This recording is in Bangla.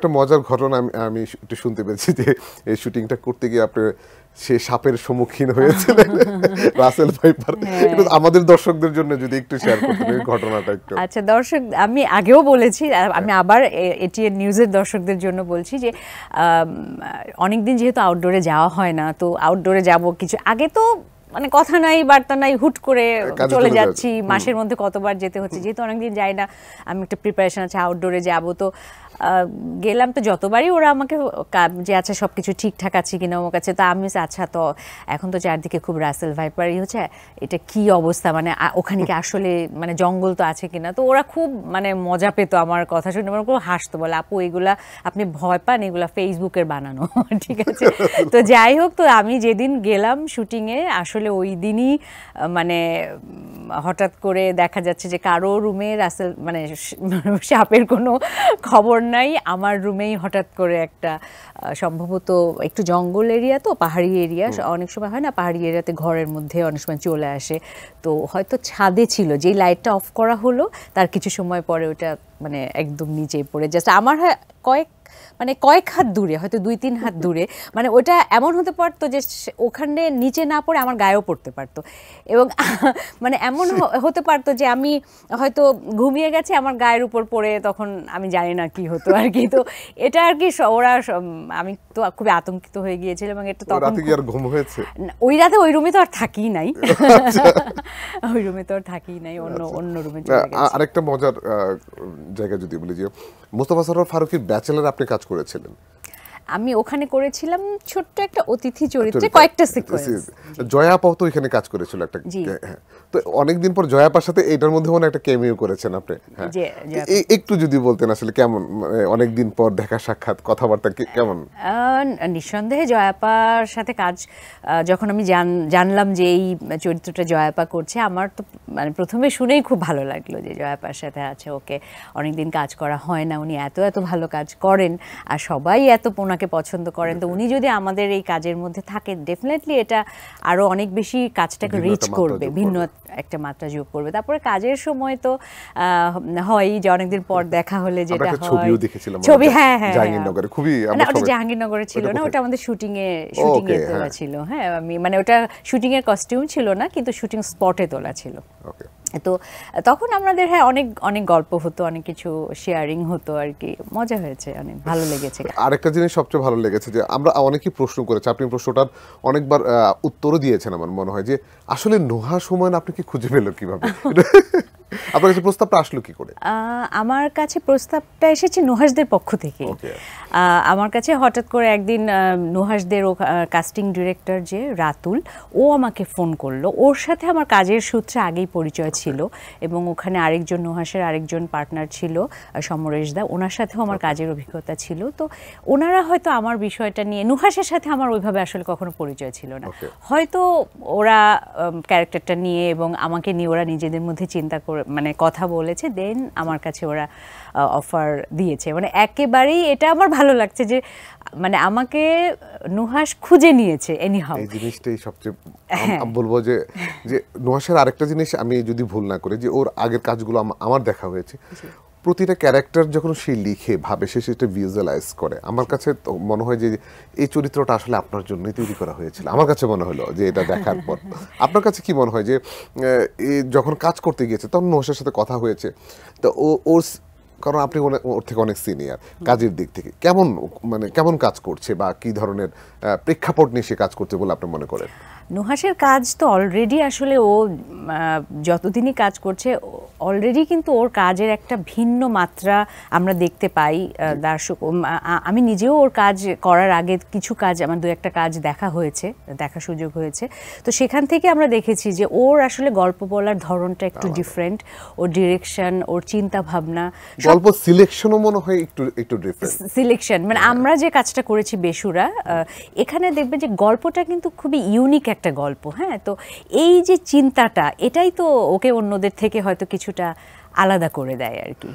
একটা মজার ঘটনা আমি একটু শুনতে পেরেছি যে এই শুটিংটা করতে গিয়ে আপনি সে সাপের সম্মুখীন হয়েছিলেন রাসেল ভাইপার। এটা আমাদের দর্শকদের জন্য যদি একটু শেয়ার করতেন এই ঘটনাটা একটু। আচ্ছা দর্শক, আমি আগেও বলেছি, আমি আবার এটিএন নিউজের দর্শকদের জন্য বলছি যে অনেকদিন যেহেতু আউটডোরে যাওয়া হয় না, তো আউটডোরে যাব কিছু আগে তো মানে কথা নাই বার্তা নাই, হুট করে চলে যাচ্ছি, মাসের মধ্যে কতবার যেতে হচ্ছে, যেহেতু অনেকদিন যাই না, আমি একটা প্রিপারেশন আছে আউটডোরে যাব। তো গেলাম, তো যতবারই ওরা আমাকে যে আচ্ছা সব কিছু ঠিকঠাক আছে কিনা আমার কাছে, তো আমি আচ্ছা তো এখন তো চারদিকে খুব রাসেল ভাইপারই হচ্ছে, এটা কি অবস্থা, মানে ওখানে কি আসলে মানে জঙ্গল তো আছে কিনা। তো ওরা খুব মানে মজা পেত আমার কথা শুনে, আমার খুব হাসতো, বলে আপু এগুলা আপনি ভয় পান, এগুলা ফেসবুকের বানানো। ঠিক আছে, তো যাই হোক, তো আমি যেদিন গেলাম শুটিংয়ে আসলে ওই দিনই মানে হঠাৎ করে দেখা যাচ্ছে যে কারো রুমে রাসেল মানে সাপের কোনো খবর নাই, আমার রুমেই হঠাৎ করে একটা সম্ভবত একটু জঙ্গল এরিয়া, তো পাহাড়ি এরিয়া, অনেক সময় হয় না পাহাড়ি এরিয়াতে ঘরের মধ্যে অনেক সময় চলে আসে, তো হয়তো ছাদে ছিল, যেই লাইটটা অফ করা হলো তার কিছু সময় পরে ওটা মানে একদম নিচেই পড়ে জাস্ট আমার কয়েক হাত দূরে, হয়তো 2-3 হাত দূরে, মানে ওটা এমন হতে পারতো যে ওখানে নিচে না পড়ে আমার গায়েও পড়তে পারতো, এবং মানে এমন হতে পারতো যে আমি হয়তো ঘুমিয়ে গেছি, আমার গায়ের উপর পড়ে তখন আমি জানি না কি হতো আর কি। তো এটা আর কি ওরা, আমি তো খুবই আতঙ্কিত হয়ে গিয়েছিলাম, এবং এটা তখন ঘুম হয়েছে ওই রাতে ওই রুমে তো আর থাকি নাই, ওই রুমে তো আর থাকি নাই, অন্য রুমে চলে গেছি। আরেকটা মজার জায়গা যদি বলি যে মোস্তফা সরোয়ার ফারুকীর ব্যাচেলর আপনি কাজ করেছিলেন। আমি ওখানে করেছিলাম ছোট্ট একটা অতিথি চরিত্রে কয়েকটা সিকোয়েন্স। জয়াপাও তো এখানে কাজ করেছিল একটা, তো অনেকদিন পর জয়াপার সাথে এটার মধ্যে মনে একটা ক্যামিও করেছেন আপনি। একটু যদি বলতেন আসলে কেমন, অনেকদিন পর দেখা সাক্ষাৎ কথাবার্তা কেমন? নিঃসন্দেহে জয়াপার সাথে কাজ যখন আমি জানলাম যে এই চরিত্রটা জয়াপা করছে, আমার তো মানে প্রথমে শুনেই খুব ভালো লাগলো যে জয়াপার সাথে আছে, ওকে অনেকদিন কাজ করা হয় না, উনি এত ভালো কাজ করেন আর সবাই এত ওনাকে পছন্দ করেন, তো উনি যদি আমাদের এই কাজের মধ্যে থাকে ডেফিনেটলি এটা আরো অনেক বেশি কাজটাকে রিচ করবে, ভিন্ন একটা মাত্রা যোগ করবে। তারপরে কাজের সময় তো হয় যে অনেকদিন পর দেখা হলে যেটা হয়, ছবি জাহাঙ্গীরনগরে, খুবই না ওটা জাহাঙ্গীরনগরে ছিল না, ওটা আমাদের শুটিং এ তোলা ছিল। হ্যাঁ, আমি মানে ওটা শুটিং এর কস্টিউম ছিল না, কিন্তু শুটিং স্পটে তোলা ছিল। তো তখন আমাদের অনেক গল্প হতো, অনেক কিছু শেয়ারিং হতো আর কি, মজা হয়েছে, অনেক ভালো লেগেছে। আরেকটা জিনিস সবচেয়ে ভালো লেগেছে যে আমরা অনেকেই প্রশ্ন করেছি, আপনি প্রশ্নটার অনেকবার উত্তরও দিয়েছেন আমার মনে হয়, যে আসলে নোহা সুমন আপনি কি খুঁজে পেল কিভাবে? আপনার কাছে প্রস্তাবটা আসলো কি করে? আমার কাছে প্রস্তাবটা এসেছে নুহাসদের পক্ষ থেকে। আমার কাছে হঠাৎ করে একদিন নুহাসদের কাস্টিং ডিরেক্টর যে রাতুল, ও আমাকে ফোন করলো, ওর সাথে আমার কাজের সূত্রে আগেই পরিচয় ছিল, এবং ওখানে আরেকজন নুহাসের আরেকজন পার্টনার ছিল সমরেশ দা, ওনার সাথেও আমার কাজের অভিজ্ঞতা ছিল। তো ওনারা হয়তো আমার বিষয়টা নিয়ে, নুহাসের সাথে আমার ওইভাবে আসলে কখনো পরিচয় ছিল না, হয়তো ওরা ক্যারেক্টারটা নিয়ে এবং আমাকে নিয়ে ওরা নিজেদের মধ্যে চিন্তা করে মানে কথা বলেছে, দেন আমার কাছে ওরা অফার দিয়েছে। মানে একেবারেই এটা আমার ভালো লাগছে যে মানে আমাকে নুহাস খুঁজে নিয়েছে এনিহাউ। এই জিনিসটাই সবচেয়ে বলবো যে নুহাসের আরেকটা জিনিস, আমি যদি ভুল না করি, যে ওর আগের কাজগুলো আমার দেখা হয়েছে, প্রতিটা ক্যারেক্টার যখন সে লিখে ভাবে, সে সেটা ভিজুয়ালাইজ করে। আমার কাছে মনে হয় যে এই চরিত্রটা আসলে আপনার জন্যই তৈরি করা হয়েছিল, আমার কাছে মনে হলো যে এটা দেখার পর। আপনার কাছে কি মনে হয় যে যখন কাজ করতে গিয়েছে তখন নুহাসের সাথে কথা হয়েছে, তো ওর কারণ আপনি ওর থেকে অনেক সিনিয়র, কাজের দিক থেকে কেমন কাজ করছে বা কি ধরনের প্রেক্ষাপট নিয়ে সে কাজ করছে বলে আপনি মনে করেন? নুহাসের কাজ তো অলরেডি আসলে ও যতদিনই কাজ করছে অলরেডি কিন্তু ওর কাজের একটা ভিন্ন মাত্রা আমরা দেখতে পাই দর্শক। আমি নিজেও ওর কাজ করার আগে কিছু কাজ, আমার 2-1টা কাজ দেখার সুযোগ হয়েছে, তো সেখান থেকে আমরা দেখেছি যে ওর আসলে গল্প বলার ধরনটা একটু ডিফারেন্ট, ওর ডিরেকশন, ওর চিন্তা ভাবনা, গল্প সিলেকশনও মনে হয় একটু ডিফারেন্ট সিলেকশন। মানে আমরা যে কাজটা করেছি বেসুরা, এখানে দেখবেন যে গল্পটা কিন্তু খুবই ইউনিক একটা গল্প। হ্যাঁ, তো এই যে চিন্তাটা, এটাই তো ওকে অন্যদের থেকে হয়তো কিছুটা আলাদা করে দেয় আর কি।